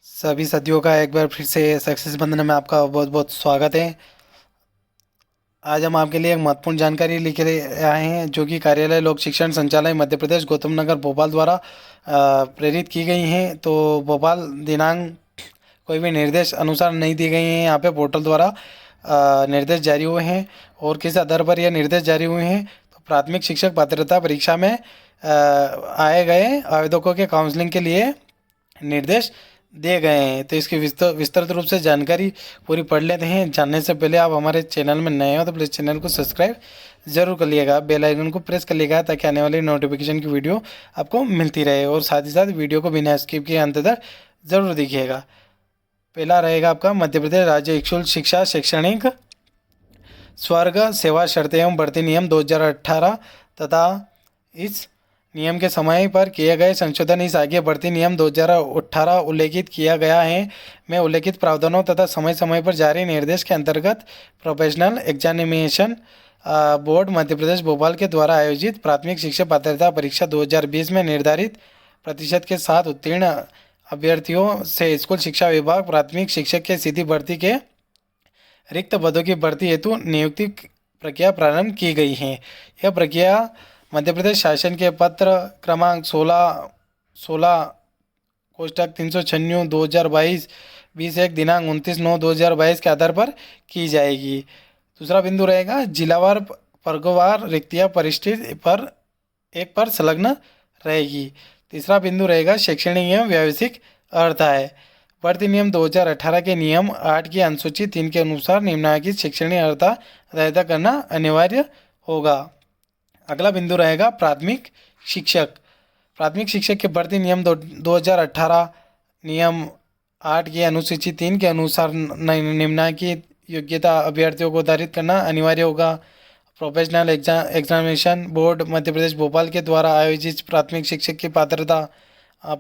सभी सदियों का एक बार फिर से सक्सेस बंधन में आपका बहुत बहुत स्वागत है। आज हम आपके लिए एक महत्वपूर्ण जानकारी लेकर आए हैं जो कि कार्यालय लोक शिक्षण संचालय मध्य प्रदेश गौतम नगर भोपाल द्वारा प्रेरित की गई हैं। तो भोपाल दिनांक कोई भी निर्देश अनुसार नहीं दी गई हैं। यहाँ पे पोर्टल द्वारा निर्देश जारी हुए हैं। और किस आधार पर यह निर्देश जारी हुए हैं, तो प्राथमिक शिक्षक पात्रता परीक्षा में आए गए आवेदकों के काउंसलिंग के लिए निर्देश दिए गए हैं। तो इसकी विस्तृत रूप से जानकारी पूरी पढ़ लेते हैं। जानने से पहले आप हमारे चैनल में नए हो तो प्लीज़ चैनल को सब्सक्राइब जरूर कर लिएगा, बेल आइकन को प्रेस कर लिएगा ताकि आने वाली नोटिफिकेशन की वीडियो आपको मिलती रहे। और साथ ही साथ वीडियो को बिना स्किप किए अंत तक जरूर देखिएगा। पहला रहेगा आपका मध्य प्रदेश राज्य स्कूल शिक्षा शैक्षणिक स्वर्ग सेवा शर्तें एवं भर्ती नियम 2018 तथा इस नियम के समय पर किए गए संशोधन इस आगे भर्ती नियम 2018 उल्लेखित किया गया है में उल्लेखित प्रावधानों तथा समय समय पर जारी निर्देश के अंतर्गत professional examination board Madhya Pradesh Bhopal के द्वारा आयोजित प्राथमिक शिक्षक पात्रता परीक्षा 2020 में निर्धारित प्रतिशत के साथ उत्तीर्ण अभ्यर्थियों से स्कूल शिक्षा विभाग प्राथमिक शिक्षक के सीधी भर्ती के रिक्त पदों की भर्ती हेतु नियुक्ति प्रक्रिया प्रारंभ की गई है। यह प्रक्रिया मध्य प्रदेश शासन के पत्र क्रमांक 16 कोष्टक 396 2022 21 दिनांक 29/9/2022 के आधार पर की जाएगी। दूसरा बिंदु रहेगा जिलावार वर्गवार रिक्तियाँ परिशिष्ट पर एक पर संलग्न रहेगी। तीसरा बिंदु रहेगा शैक्षणिक एवं व्यावसायिक अर्हता है। भर्ती नियम 2018 के नियम 8 की अनुसूची 3 के अनुसार निम्नलिखित शैक्षणिक अर्हता अदा करना अनिवार्य होगा। अगला बिंदु रहेगा प्राथमिक शिक्षक। प्राथमिक शिक्षक के भर्ती नियम 2018 नियम 8 की अनुसूची 3 के अनुसार निम्नलिखित योग्यता अभ्यर्थियों को धारित करना अनिवार्य होगा। Professional examination board Madhya Pradesh Bhopal के द्वारा आयोजित प्राथमिक शिक्षक की पात्रता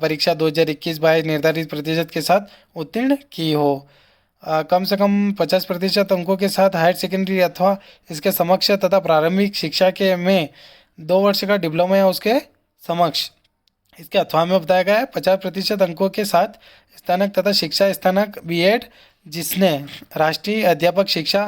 परीक्षा 2021-22 निर्धारित प्रतिशत के साथ उत्तीर्ण की हो। कम से कम 50% अंकों के साथ हायर सेकेंडरी अथवा इसके समक्ष तथा प्रारंभिक शिक्षा के में 2 वर्ष का डिप्लोमा या उसके समक्ष इसके अथवा में बताया गया है। 50% अंकों के साथ स्नातक तथा शिक्षा स्नातक बीएड जिसने राष्ट्रीय अध्यापक शिक्षा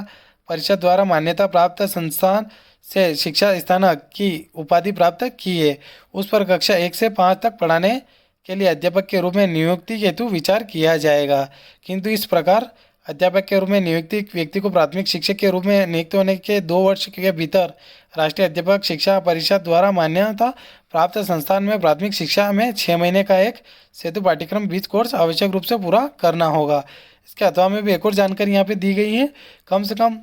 परिषद द्वारा मान्यता प्राप्त संस्थान से शिक्षा स्नातक की उपाधि प्राप्त की है, उस पर कक्षा 1 से 5 तक पढ़ाने के लिए अध्यापक के रूप में नियुक्ति हेतु विचार किया जाएगा। किंतु इस प्रकार अध्यापक के रूप में नियुक्ति व्यक्ति को प्राथमिक शिक्षक के रूप में नियुक्त होने के 2 वर्ष के भीतर राष्ट्रीय अध्यापक शिक्षा परिषद द्वारा मान्यता प्राप्त संस्थान में प्राथमिक शिक्षा में 6 महीने का एक सेतु पाठ्यक्रम बीच कोर्स आवश्यक रूप से पूरा करना होगा। इसके अथवा में भी एक और जानकारी यहाँ पे दी गई है। कम से कम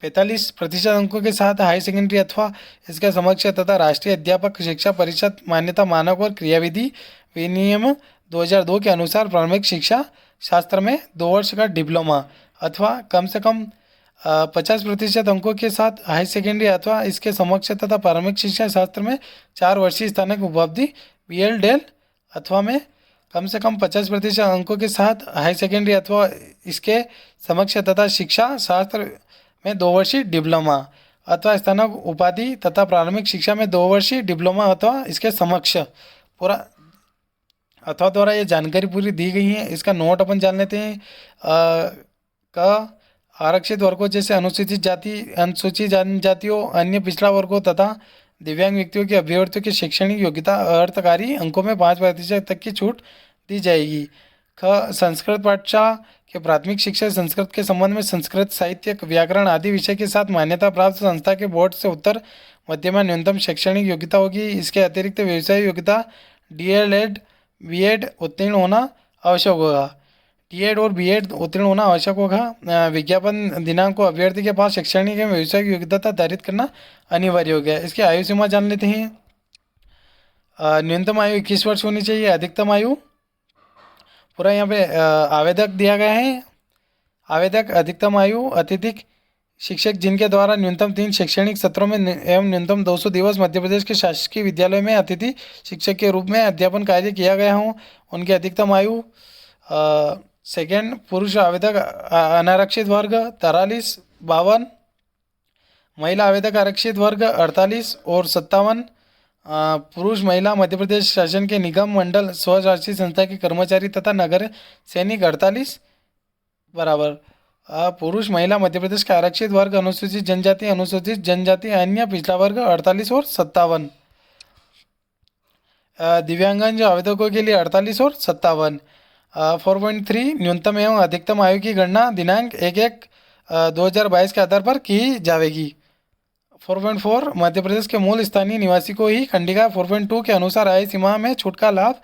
45% अंकों के साथ हाई सेकेंडरी अथवा इसके समक्ष तथा राष्ट्रीय अध्यापक शिक्षा परिषद मान्यता मानक और क्रियाविधि विनियम 2002 के अनुसार प्रारंभिक शिक्षा शास्त्र में 2 वर्ष का डिप्लोमा अथवा कम से कम 50% अंकों के साथ हाई सेकेंडरी अथवा इसके समक्ष तथा प्रारंभिक शिक्षा शास्त्र में 4 वर्षीय स्नातक उपाधि बीएल डेल अथवा में कम से कम 50% अंकों के साथ हाई सेकेंडरी अथवा इसके समक्ष तथा शिक्षा शास्त्र में 2 वर्षीय डिप्लोमा अथवा स्नातक उपाधि तथा प्रारंभिक शिक्षा में 2 वर्षीय डिप्लोमा अथवा इसके समक्ष पूरा अथवा द्वारा ये जानकारी पूरी दी गई है। इसका नोट अपन जान लेते हैं। का आरक्षित वर्गों जैसे अनुसूचित जाति अनुसूचित जनजातियों अन्य पिछड़ा वर्गों तथा दिव्यांग व्यक्तियों के अभ्यर्थियों की शैक्षणिक योग्यता अर्थकारी अंकों में 5% तक की छूट दी जाएगी। संस्कृत पाठशाला के प्राथमिक शिक्षा संस्कृत के संबंध में संस्कृत साहित्य व्याकरण आदि विषय के साथ मान्यता प्राप्त संस्था के बोर्ड से उत्तर मध्यमा न्यूनतम शैक्षणिक योग्यता होगी। इसके अतिरिक्त व्यवसाय योग्यता डीएलएड बीएड उत्तीर्ण होना आवश्यक होगा। डीएड और बीएड उत्तीर्ण होना आवश्यक होगा। विज्ञापन दिनांक को अभ्यर्थी के पास शैक्षणिक एवं व्यवसायिक योग्यता धारित करना अनिवार्य हो गया। इसकी आयु सीमा जान लेते हैं। न्यूनतम आयु 21 वर्ष होनी चाहिए। अधिकतम आयु पूरा यहाँ पे आवेदक दिया गया है। आवेदक अधिकतम आयु अत्यधिक शिक्षक जिनके द्वारा न्यूनतम 3 शैक्षणिक सत्रों में एवं न्यूनतम 200 दिवस मध्य प्रदेश के शासकीय विद्यालय में अतिथि शिक्षक के रूप में अध्यापन कार्य किया गया हो, उनकी अधिकतम आयु सेकेंड पुरुष आवेदक अनारक्षित वर्ग 43-52, महिला आवेदक आरक्षित वर्ग 48 और 57 पुरुष महिला मध्य प्रदेश शासन के निगम मंडल स्वशासी संस्था के कर्मचारी तथा नगर सैनिक 48 बराबर। पुरुष महिला मध्य प्रदेश के आरक्षित वर्ग अनुसूचित जनजाति अन्य पिछड़ा वर्ग 48 और 57। दिव्यांगन जो आवेदकों के लिए 48 और 57। 4.3 न्यूनतम एवं अधिकतम आयु की गणना दिनांक 1/1/2022 के आधार पर की जाएगी। 4.4 मध्य प्रदेश के मूल स्थानीय निवासी को ही खंडिका 4.2 के अनुसार आय सीमा में छूट का लाभ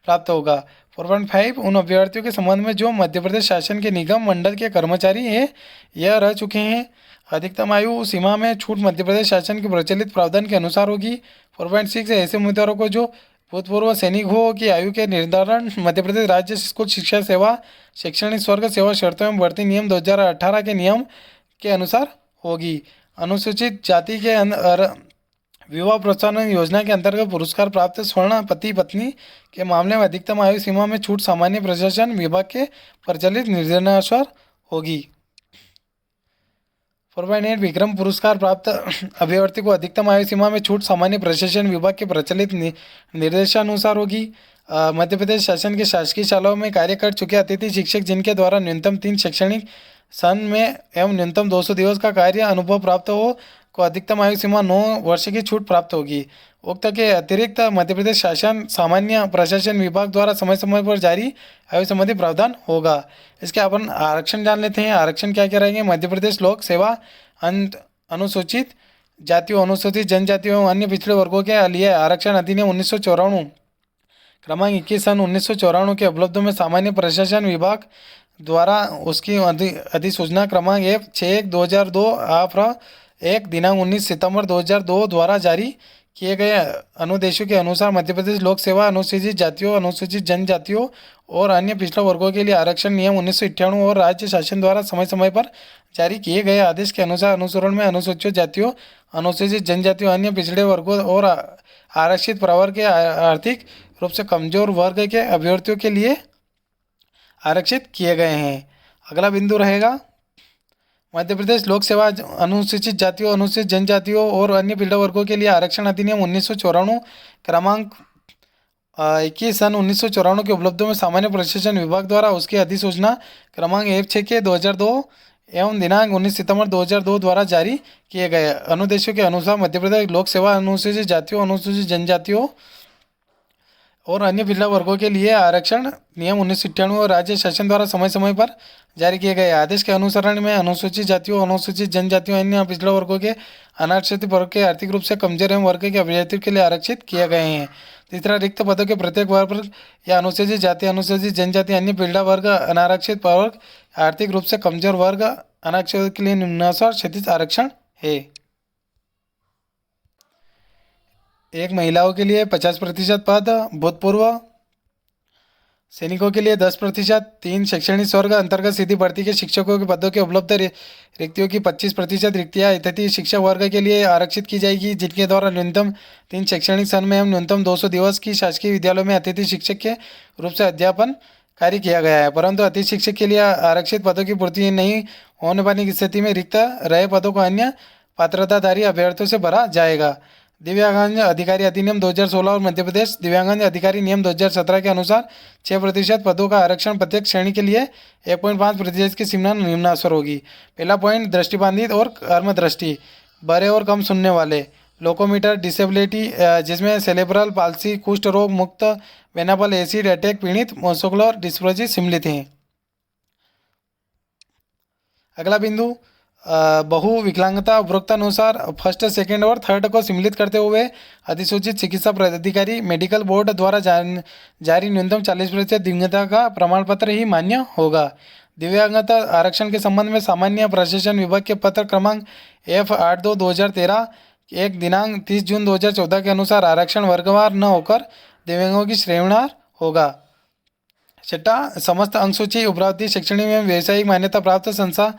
प्राप्त होगा। 4.5 उन अभ्यर्थियों के संबंध में जो मध्य प्रदेश शासन के निगम मंडल के कर्मचारी हैं या रह चुके हैं। अधिकतम आयु सीमा में छूट मध्य प्रदेश शासन के प्रचलित प्रावधान के अनुसार होगी। 4.6 ऐसे उम्मीदवारों को जो भूतपूर्व सैनिक हो की आयु के निर्धारण मध्य प्रदेश राज्य स्कूल शिक्षा सेवा शैक्षणिक स्वर्ग सेवा शर्तों एवं भर्ती नियम 2018 के नियम के अनुसार होगी। अनुसूचित जाति के विवाह प्रोत्साहन योजना के अंतर्गत पुरस्कार प्राप्त स्वर्ण पति पत्नी के मामले में अधिकतम आयु सीमा में छूट सामान्य प्रशासन विभाग के प्रचलित निर्देशानुसार होगी। 4.8 विक्रम पुरस्कार प्राप्त अभ्यर्थी को अधिकतम आयु सीमा में छूट सामान्य प्रशासन विभाग के प्रचलित निर्देशानुसार होगी। मध्य प्रदेश शासन के शासकीय शालाओं में कार्य कर चुके अतिथि शिक्षक जिनके द्वारा न्यूनतम 3 शैक्षणिक सन में एवं न्यूनतम 200 दिवस का कार्य अनुभव प्राप्त हो को अधिकतम आयु सीमा 9 वर्ष की छूट प्राप्त होगी। उक्त के अतिरिक्त मध्य प्रदेश शासन सामान्य प्रशासन विभाग द्वारा समय समय पर जारी आयु संबंधी प्रावधान होगा। इसके अपन आरक्षण जान लेते हैं। आरक्षण क्या क्या रहेंगे। मध्य प्रदेश लोक सेवा अनुसूचित जातियों अनुसूचित जनजातियों एवं अन्य पिछड़े वर्गों के लिए आरक्षण अधिनियम 1994 क्रमांक 21 सन 1994 के उपलब्धों में सामान्य प्रशासन विभाग द्वारा उसकी अधिसूचना क्रमांक F61/2002 आफ्र 1 दिनांक 19 सितंबर 2002 द्वारा जारी किए गए अनुदेशों के अनुसार मध्य प्रदेश लोक सेवा अनुसूचित जातियों अनुसूचित जनजातियों और अन्य पिछड़ा वर्गों के लिए आरक्षण नियम 1998 और राज्य शासन द्वारा समय समय पर जारी किए गए आदेश के अनुसार अनुसरण में अनुसूचित जातियों अनुसूचित जनजातियों अन्य पिछड़े वर्गों और आरक्षित प्रवर्ग के आर्थिक रूप से कमजोर वर्ग के अभ्यर्थियों के लिए आरक्षित किए गए हैं। अगला बिंदु रहेगा मध्य प्रदेश लोक सेवा अनुसूचित जातियों अनुसूचित जनजातियों और अन्य पिछड़ा वर्गों के लिए आरक्षण अधिनियम 1994 क्रमांक 21 सन 1994 के उपलब्धों में सामान्य प्रशासन विभाग द्वारा उसकी अधिसूचना क्रमांक F6/2002 एवं दिनांक 19 सितंबर 2002 द्वारा जारी किए गए अनुदेशों के अनुसार मध्य प्रदेश लोक सेवा अनुसूचित जातियों अनुसूचित जनजातियों और अन्य पिछड़ा वर्गों के लिए आरक्षण नियम 1998 और राज्य शासन द्वारा समय समय पर जारी किए गए आदेश के अनुसरण में अनुसूचित जातियों अनुसूचित जनजातियों अन्य पिछड़ा वर्गों के अनारक्षित वर्ग के आर्थिक रूप से कमजोर एवं वर्ग के अभ्यर्थियों के लिए आरक्षित किए गए हैं। तीसरा रिक्त पदों के प्रत्येक वर्ग या अनुसूचित जाति अनुसूचित जनजाति अन्य पिछड़ा वर्ग अनारक्षित वर्ग आर्थिक रूप से कमजोर वर्ग अनारक्षित के लिए निम्नानुसार क्षैतिज आरक्षण है। एक महिलाओं के लिए 50% पद, भूतपूर्व सैनिकों के लिए 10%, 3 शैक्षणिक वर्ग अंतर्गत सीधी भर्ती के शिक्षकों के पदों के उपलब्ध रिक्तियों की 25% रिक्तियाँ अतिथि शिक्षक वर्ग के लिए आरक्षित की जाएगी जिनके द्वारा न्यूनतम 3 शैक्षणिक सन में एवं न्यूनतम 200 दिवस की शासकीय विद्यालयों में अतिथि शिक्षक के रूप से अध्यापन कार्य किया गया है। परंतु अतिथि शिक्षक के लिए आरक्षित पदों की पूर्ति नहीं होने पाने की स्थिति में रिक्त रहे पदों को अन्य पात्रताधारी अभ्यर्थियों से भरा जाएगा। दिव्यांगजन अधिकारी अधिनियम 2016 और मध्य प्रदेश दिव्यांगजन अधिकारी नियम 2017 के अनुसार 6% पदों का आरक्षण प्रत्येक श्रेणी के लिए 1.5% की सीमा निम्नानुसार होगी। पहला पॉइंट दृष्टिबाधित और कर्मदृष्टि, बड़े और कम सुनने वाले, लोकोमीटर डिसेबिलिटी जिसमें सेरेब्रल पाल्सी, कुष्ठ रोग मुक्त, वेनापल एसिड अटैक पीड़ित, मस्कुलर डिस्ट्रोफी सम्मिलित हैं। अगला बिंदु बहु विकलांगता उपरोक्तानुसार फर्स्ट सेकेंड और थर्ड को सम्मिलित करते हुए अधिसूचित चिकित्सा प्राधिकारी मेडिकल बोर्ड द्वारा जारी न्यूनतम 40% दिव्यांगता का प्रमाण पत्र ही मान्य होगा। दिव्यांगता आरक्षण के संबंध में सामान्य प्रशासन विभाग के पत्र क्रमांक F82/2013 एक दिनांक 30 जून 2014 के अनुसार आरक्षण वर्गवार न होकर दिव्यांगों की श्रेणीवार होगा। छठा, समस्त अंगसूची उपरावती शैक्षणिक एवं व्यावसायिक मान्यता प्राप्त संस्था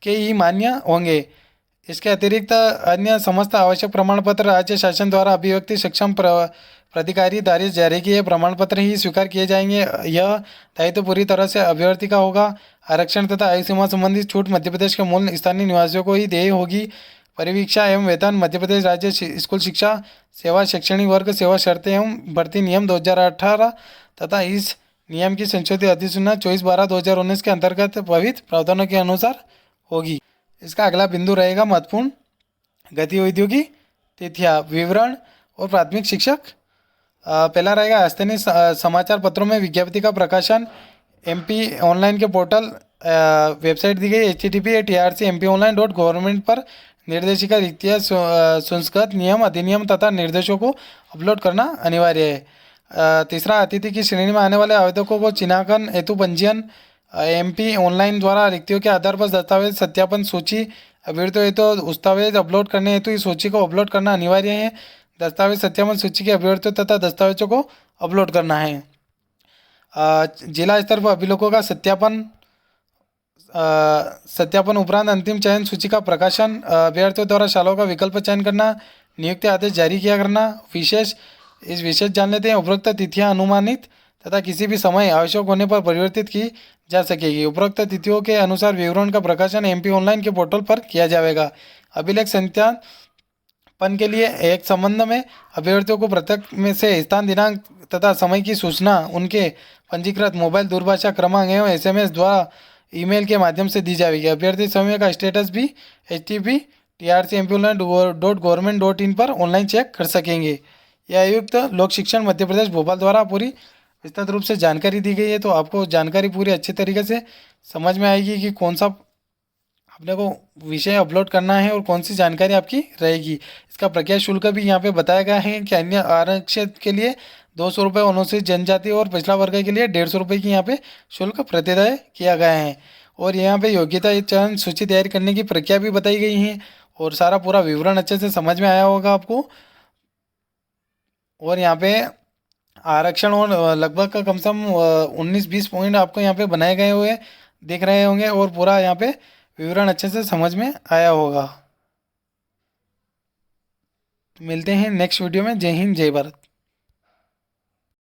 के ही मान्य होंगे। इसके अतिरिक्त अन्य समस्त आवश्यक प्रमाण पत्र राज्य शासन द्वारा अभिव्यक्ति सक्षम प्राधिकारी द्वारा जारी किए प्रमाण पत्र ही स्वीकार किए जाएंगे। यह दायित्व पूरी तरह से अभ्यर्थी का होगा। आरक्षण तथा आयु सीमा संबंधी छूट मध्य प्रदेश के मूल स्थानीय निवासियों को ही देय होगी। परिवीक्षा एवं वेतन, मध्य प्रदेश राज्य स्कूल शिक्षा सेवा शैक्षणिक वर्ग सेवा शर्तें एवं भर्ती नियम 2018 तथा इस नियम की संशोधित अधिसूचना 24/12/2019 के अंतर्गत विविध प्रावधानों के अनुसार होगी। इसका अगला बिंदु रहेगा महत्वपूर्ण गतिविधियों की तिथियां, विवरण और प्राथमिक शिक्षक। पहला रहेगा स्थानीय समाचार पत्रों में विज्ञप्ति का प्रकाशन। एमपी ऑनलाइन के पोर्टल वेबसाइट दी गई http://mpionline.gov पर निर्देशिका रिक्तियाँ संस्कृत नियम अधिनियम तथा निर्देशों को अपलोड करना अनिवार्य है। तीसरा, अतिथि की श्रेणी में आने वाले आवेदकों को चिन्हांकन हेतु पंजीयन एमपी ऑनलाइन द्वारा रिक्तियों के आधार पर दस्तावेज सत्यापन सूची अभ्यर्थियों हेतु दस्तावेज अपलोड करने हेतु इस सूची को अपलोड करना अनिवार्य है। दस्तावेज सत्यापन सूची के अभ्यर्थियों तथा दस्तावेजों को अपलोड करना है। जिला स्तर पर अभिलेखों का सत्यापन उपरांत अंतिम चयन सूची का प्रकाशन, अभ्यर्थियों द्वारा शालाओं का विकल्प चयन करना, नियुक्ति आदेश जारी किया करना। इस विशेष जान लेते हैं। उपरोक्त तिथियां अनुमानित तथा किसी भी समय आवश्यक होने पर परिवर्तित की जा सकेगी। उपरोक्त तिथियों के अनुसार विवरण का प्रकाशन एमपी ऑनलाइन के पोर्टल पर किया जाएगा। अभिलेख सत्यापन के लिए एक संबंध में अभ्यर्थियों को प्रत्येक में से स्थान दिनांक तथा समय की सूचना उनके पंजीकृत मोबाइल दूरभाषा क्रमांक एवं एसएमएस द्वारा ईमेल के माध्यम से दी जाएगी। अभ्यर्थी समय का स्टेटस भी http://trcmpionline.government.in पर ऑनलाइन चेक कर सकेंगे। यह आयुक्त लोक शिक्षण मध्य प्रदेश भोपाल द्वारा पूरी विस्तृत रूप से जानकारी दी गई है। तो आपको जानकारी पूरी अच्छे तरीके से समझ में आएगी कि कौन सा अपने को विषय अपलोड करना है और कौन सी जानकारी आपकी रहेगी। इसका प्रक्रिया शुल्क भी यहाँ पे बताया गया है कि अन्य आरक्षित के लिए 200 रुपये, अनुसूचित जनजाति और पिछड़ा वर्ग के लिए 150 रुपये की यहाँ पे शुल्क प्रतिदेय किया गया है। और यहाँ पे योग्यता चयन सूची तैयार करने की प्रक्रिया भी बताई गई है और सारा पूरा विवरण अच्छे से समझ में आया होगा आपको। और यहाँ पे आरक्षण और लगभग का कम से कम 19-20 पॉइंट आपको यहाँ पे बनाए गए हुए दिख रहे होंगे और पूरा यहाँ पे विवरण अच्छे से समझ में आया होगा। मिलते हैं नेक्स्ट वीडियो में। जय हिंद, जय भारत।